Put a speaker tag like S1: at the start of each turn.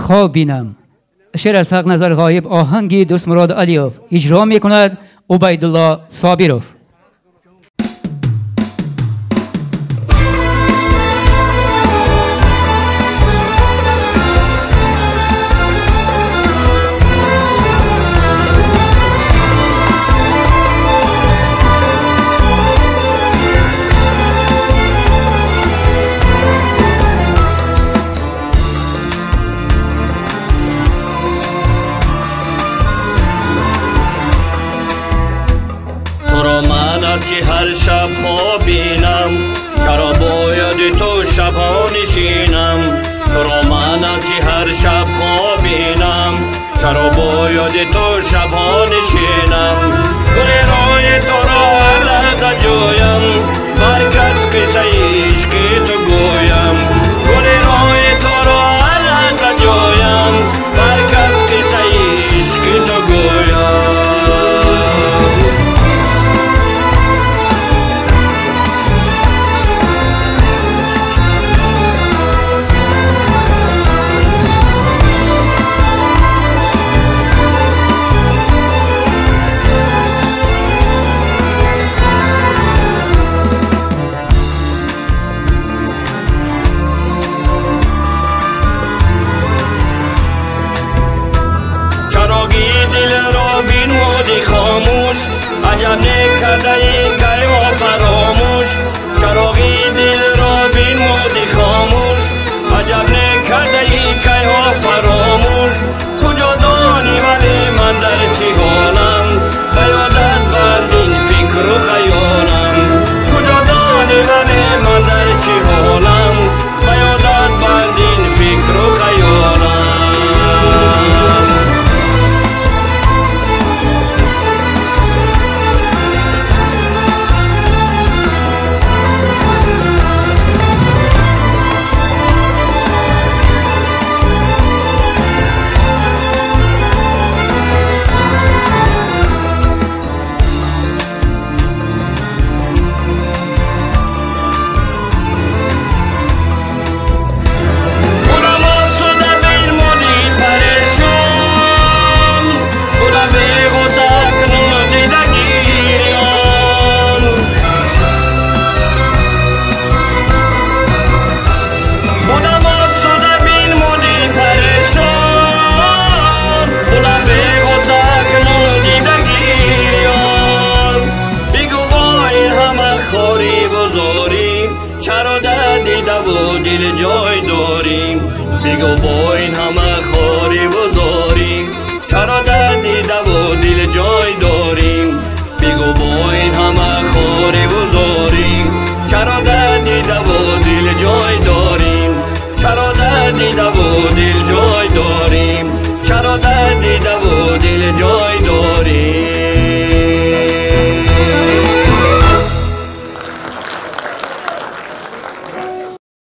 S1: خواب بینم. شعر از حق نظر غایب آهنگی دوست مراد علیوف اجرا میکند عبیدالله صابروف.
S2: که هر شب خواب بینم چرا باید تو شبها نشینم تو را من از که هر شب خواب بینم چرا باید تو شبها نشینم گل روی تو را هر لحظه جویم بر کس قصه عشق تو گویم گل روی تو را هر لحظه جویم بر کس قصه عشق تو گویم عجب نکرده ای که ما فراموش چراغی دل را بین مودی خاموش عجب نکرده ای که ما فراموش کجا دانی ولی من در چی حالم به یادت بندین فکر و خیالم کجا دانی ولی من در چی حالم به یادت بندین فکر و خیالم دل جای داریم بگو با این همه خاری و زاریم چرا در دیده و دل جای داریم بگو با این همه خاری و زاریم چرا در دیده و دل جای داریم چرا در دیده و دل جای داریم چرا در دیده و دل جای داریم